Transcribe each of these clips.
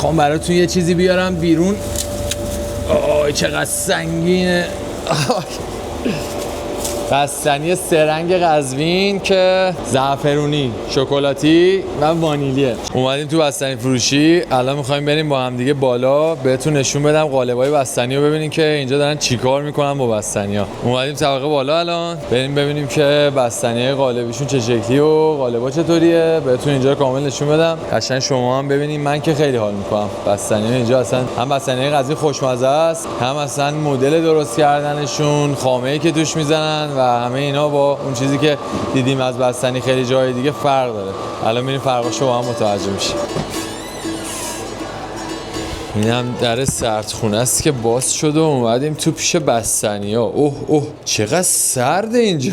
میخوام براتون یه چیزی بیارم بیرون. آی چقدر سنگینه. بستنی سرنگ قزوین که زعفرونی، شکلاتی و وانیلیه. اومدیم تو بستنی فروشی، الان میخوایم بریم با هم دیگه بالا بهتون نشون بدم قالبای بستنی رو ببینین که اینجا دارن چیکار میکنن با بستنی ها. اومدیم طبقه بالا الان بریم ببینیم که بستنی قالبیشون چه شکلی و قالبا چطوریه، بهتون اینجا کامل نشون بدم. قشنگ شما هم ببینین. من که خیلی حال میکنم. بستنی اینجا اصلا هم بستنی قزوین خوشمزه است، هم اصلا مدل درست کردنشون، خامه‌ای که توش میزنن و همه اینا با اون چیزی که دیدیم از بستنی خیلی جای دیگه فرق داره. الان میریم فرقاشو با هم متوجه میشیم. اینم در سردخونه است که باز شده و اومدیم تو پیش بستنی ها. اوه چقدر سرده اینجا.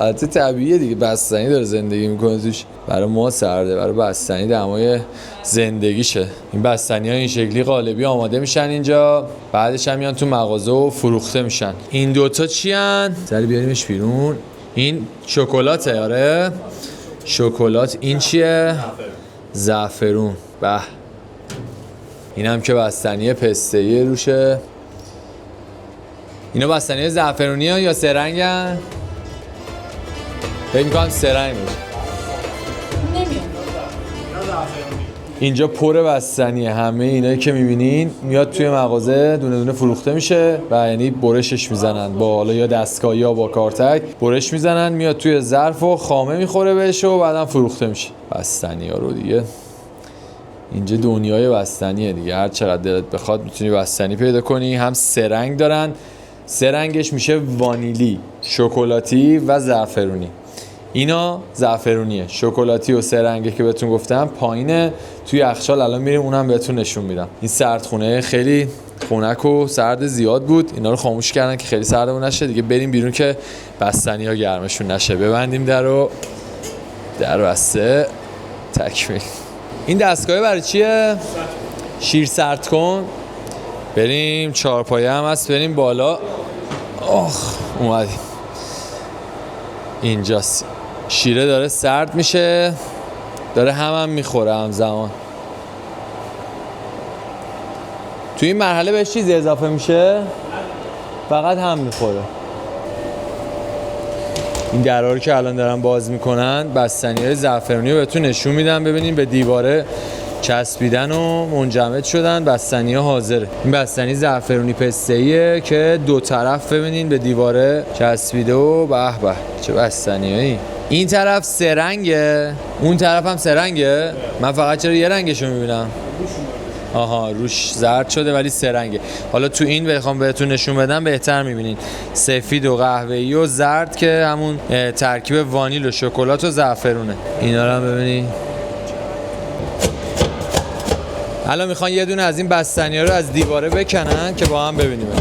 البته طبیعیه دیگه، بستنی داره زندگی میکنه توش. برای ما سرده، برای بستنی دمای زندگیشه. این بستنی ها این شکلی قالبی آماده میشن اینجا، بعدش هم میان تو مغازه و فروخته میشن. این دوتا چی هن؟ سری بیاریمش بیرون. این شکلاته. آره شکلات. این چیه؟ زعفرون. به این هم که بستنی پسته‌ای روشه. اینا بستنی زعفرونی ها یا سرنگ هن؟ فکر میکنم سرنگ باشه. اینجا پر بستنیه. همه اینایی که میبینین میاد توی مغازه دونه دونه فروخته میشه و یعنی برشش میزنن با حالا یا دستگاه یا با کارتک برش میزنن، میاد توی ظرف و خامه میخوره بهش و بعدم فروخته میشه. بستنی ها رو دیگه اینجا دنیای بستنیه دیگه. هر چقدر دلت بخواد میتونی بستنی پیدا کنی. هم سرنگ دارن، سرنگش میشه وانیلی، شکلاتی و زعفرونی. اینا زعفرونیه. شکلاتی و سرنگی که بهتون گفتم پایینه توی یخچال. الان میریم اونم بهتون نشون میدم. این سردخونه خیلی خنک و سرد زیاد بود، اینا رو خاموش کردن که خیلی سردمون نشه دیگه. بریم بیرون که بستنی ها گرمشون نشه. ببندیم درو. در بسته. تکمیل. این دستگاه برای چیه؟ شیر سرد کن. بریم. چهارپایه هم هست. بریم بالا. اومدیم. اینجاست. شیره داره سرد میشه، داره هم میخوره همزمان. توی این مرحله بهش چیزی اضافه میشه؟ فقط هم میخوره. این درها رو که الان دارن باز میکنن بستنی‌های زعفرونی رو بهتون نشون میدم. ببینین به دیواره چسبیدن و منجمد شدن. بستنی‌ها حاضره. این بستنی زعفرونی پسته‌ایه که دو طرف ببینین به دیواره چسبیده و به به چه بستنیایی. این طرف سرنگه، اون طرف هم سرنگه. من فقط چرا یه رنگشو میبینم؟ آها روش زرد شده ولی سرنگه. حالا تو این بخوام بهتون نشون بدم بهتر میبینین. سفید و قهوه‌ای و زرد که همون ترکیب وانیل و شکلات و زعفرونه. اینا رو هم ببینین. الان میخوان یه دونه از این بستنی‌ها رو از دیواره بکنن که با هم ببینیمش.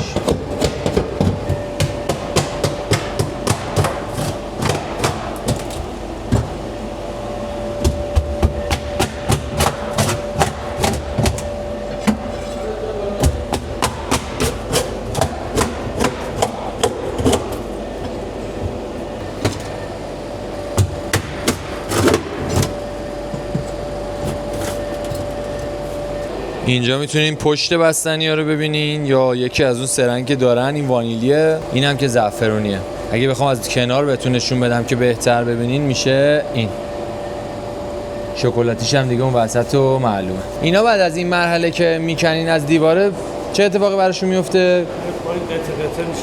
اینجا میتونین پشت بستنی ها رو ببینین یا یکی از اون سرنگ که دارن. این وانیلیه، این هم که زعفرونیه. اگه بخوام از کنار بهتون نشون بدم که بهتر ببینین میشه این. شکلاتیش هم دیگه اون وسط و معلومه. اینا بعد از این مرحله که میکنین از دیواره چه اتفاقی براشون میفته؟ قطعه میشه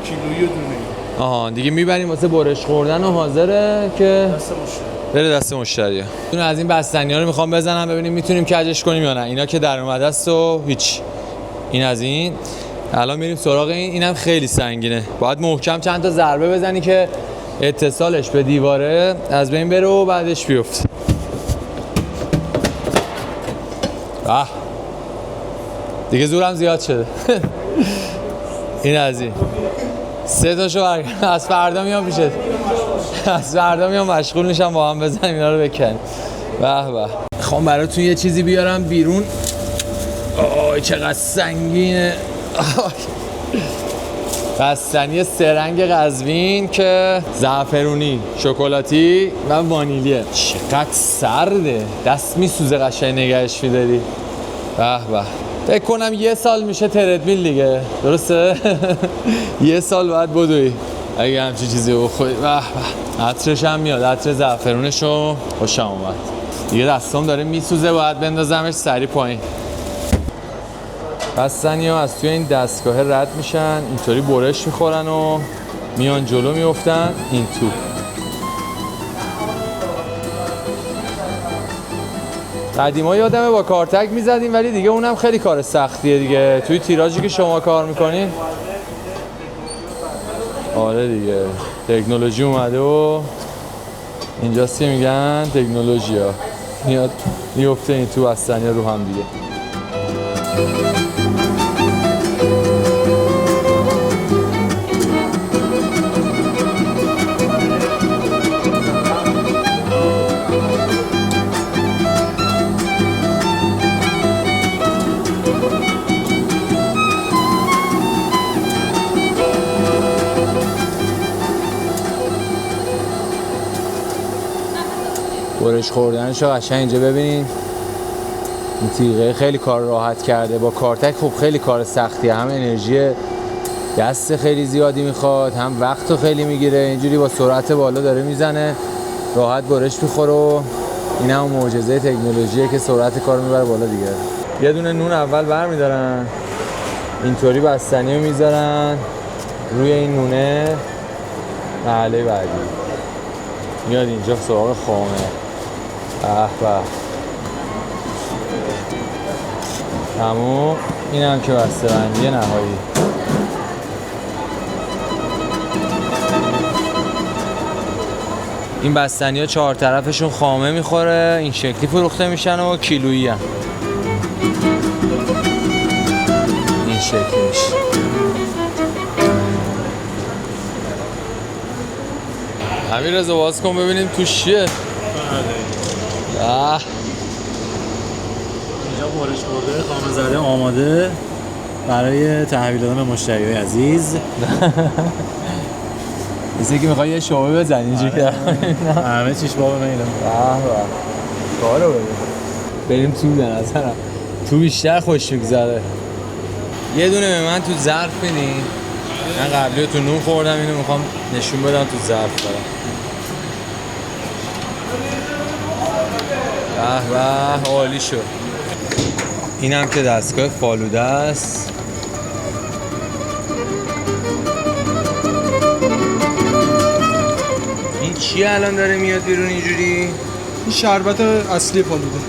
کیلویی و دونه. آها دیگه میبریم واسه برش خوردن و حاضره که بره دست مشتریه. اون از این بستنی‌ها رو میخوام بزنم ببینیم میتونیم کجش کنیم یا نه. اینا که در اومده است و هیچ. این از این. الان میریم سراغ این. اینم خیلی سنگینه. باید محکم چند تا ضربه بزنی که اتصالش به دیواره از بین بره و بعدش بیفته. دیگه زورم زیاد شده. این از این. سه تاشو از فردا میام پیشت. از فردا میام مشغول میشم با هم بزنیم اینا رو بکنیم. به به. میخوام براتون یه چیزی بیارم بیرون. آی چقدر سنگینه. بستنی سرنگ قزوین که زعفرونی، شکلاتی و وانیلیه. چقدر سرده. دست میسوزه قشنگ نگهش میداری. به به. فکر کنم 1 سال میشه تردمیل دیگه، درسته؟ 1 سال بعد بدوی اگه همچین چیزی بخوری. به به. عطرش هم میاد، عطر زعفرونشو. خوشم اومد دیگه. دستام داره میسوزه، باید بندازمش سری پایین. بستنی‌ها از توی این دستگاه رد میشن، اینطوری برش میخورن و میان جلو میافتن این تو. قدیما یادمه با کارتک میزدیم، ولی دیگه اونم خیلی کار سختیه دیگه توی تیراژی که شما کار میکنین. آره دیگه تکنولوژی اومده و اینجاست که میگن تکنولوژی ها میاد میفته این تو بستنی رو هم دیگه. برش خوردنشو قشنگ اینجا ببینین. این تیغه خیلی کار راحت کرده. با کارتک خب خیلی کار سختیه، هم انرژی دست خیلی زیادی میخواد، هم وقتو خیلی میگیره. اینجوری با سرعت بالا داره میزنه، راحت برش میخوره و این هم معجزه تکنولوژیه که سرعت کارو میبره بالا دیگه. یه دونه نون اول برمیدارن، اینطوری بستنی رو میذارن روی این نونه. مرحله بعدی میاد اینجا سراغ خامه. به به. تموم. این هم که بسته بندی نهایی. این بستنی ها 4 طرفشون خامه میخوره، این شکلی فروخته میشن و کیلویی هم این شکلی میشه. همین رضا باز کن ببینیم توش چیه. اینجا برش خورده خامه زده آماده برای تحویل دادن به مشتریای عزیز. مثل که میخوای یه شعبه بزنی اینجوری که همه چیش باب میلم. کارو ببین. بریم تو به نظرم تو بیشتر خوش میگذره. یه دونه به من تو ظرف میدین. من قبلی تو نون خوردم، اینو میخوام نشون بدم تو ظرف دارم. به به عالی شد. اینم که دستگاه فالوده است. این چیه الان داره میاد بیرون اینجوری؟ این شربت اصلی فالوده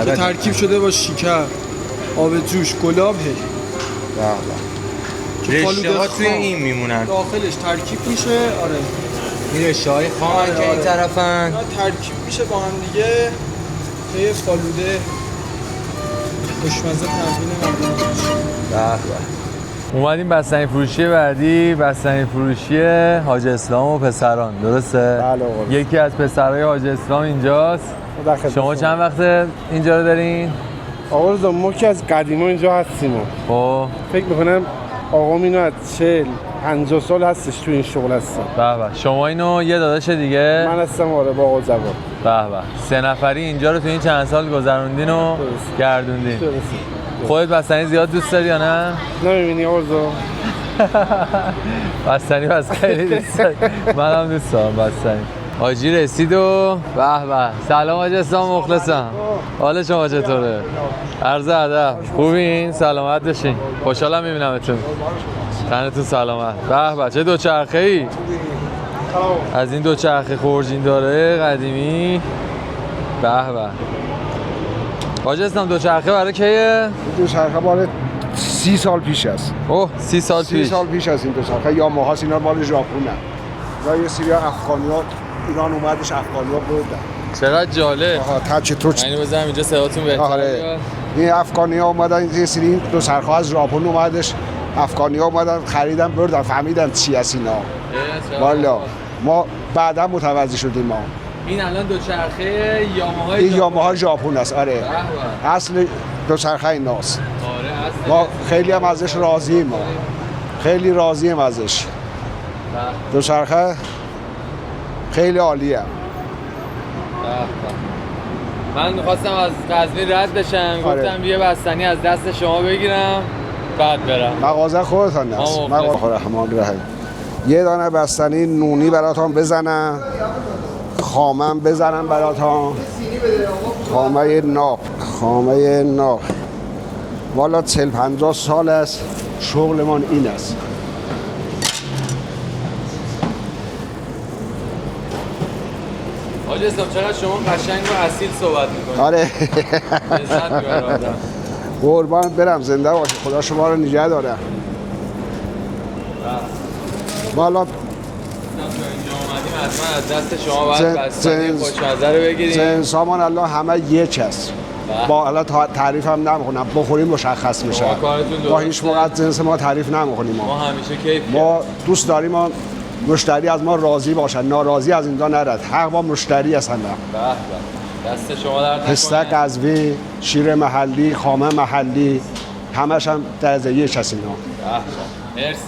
که ترکیب شده با شکر، آب جوش، گلاب، هل. رشته ها توی این میمونن، داخلش ترکیب میشه. آره این رشته های خام که این طرفن ترکیب میشه با هم دیگه. یه فالوده خوشمزه تحویل مردم میشه. اومدیم بستنی فروشی بعدی، بستنی فروشی حاج اسلام و پسران، درسته؟ بله آقا. یکی از پسرای حاج اسلام اینجاست. شما چند وقته اینجا رو دارین؟ آقا رضا ما که از قدیما اینجا هستیم. خب فکر میکنم آقا اینو از 40-50 سال هستش تو این شغل هستم. به به. شما اینو یه داداش دیگه؟ من هستم آره با آقا زبان. به به. 3 نفری اینجا رو تو این چند سال گذروندین و گردوندین. خودت بستنی زیاد دوست داری یا نه؟ نمیبینی آقا رضا؟ بستنی بس خیلی دوست داری. منم دوست دارم بستنی. حاجی رسید و به به. سلام حاج اسلام، مخلصم. حال شما چطوره؟ عرض ادب. خوبین؟ سلامت باشین. خوشحالم میبینمتون. تنتون سلامت. به به. چه دوچرخه‌ای؟ از این دوچرخه خورجین داره قدیمی. به به. حاج اسلام دوچرخه برای کیه؟ دوچرخه برای 30 سال پیش است. اوه 30 سال پیش. 30 سال پیش است این دوچرخه. یا ماهاست، اینا مال ژاپنن. یا یه سری افغانی‌ها ایران اومدش، افغانی‌ها بردن. چقدر جالب. آها چطور؟ اینو بزنم اینجا صداتون بهتره. آره. این افغانی‌ها اومدن، یه سری دوچرخه از ژاپن اومدش، افغانی‌ها اومدن خریدن بردن، فهمیدن چی است اینا. والا ما بعدا متوجه شدیم. ما این الان دوچرخه یاماها، این یاماها ژاپن است. آره اصل دوچرخه ایناست. آره اصل. ما خیلی هم ازش راضییم. ما خیلی راضییم ازش. دوچرخه خیلی عالیه. من خواستم از قزوین رد بشم، آره. گفتم یه بستنی از دست شما بگیرم بعد برم. مغازه خودتان است. مغازه رحمان الرحیم. یه دانه بستنی نونی براتون بزنم، خامم بزنم براتون، خامه ناب. والا 40-50 سال است شغلمان این است. حاج اسلام چقدر شما قشنگ و اصیل صحبت میکنید. آره لذت میبره آدم. قربان برم، زنده باشه، خدا شما رو نگه داره. والا اینجا اومدیم حتما از دست شما باید بستنی خوشمزه رو بگیریم. جنسامان الله همه یک است. با حالا تعریف هم نمی‌کنم، بخوریم مشخص میشه. با هیچ موقع جنس ما تعریف نمی‌کنیم. ما همیشه کیف ما دوست داریم ما مشتری از ما راضی باشه، ناراضی از اینجا نرد. حق با مشتری هستن. به به. دست شما درد نکنه. پسته قزوین، شیر محلی، خامه محلی، همش هم درجه یک هست اینا. مرسی.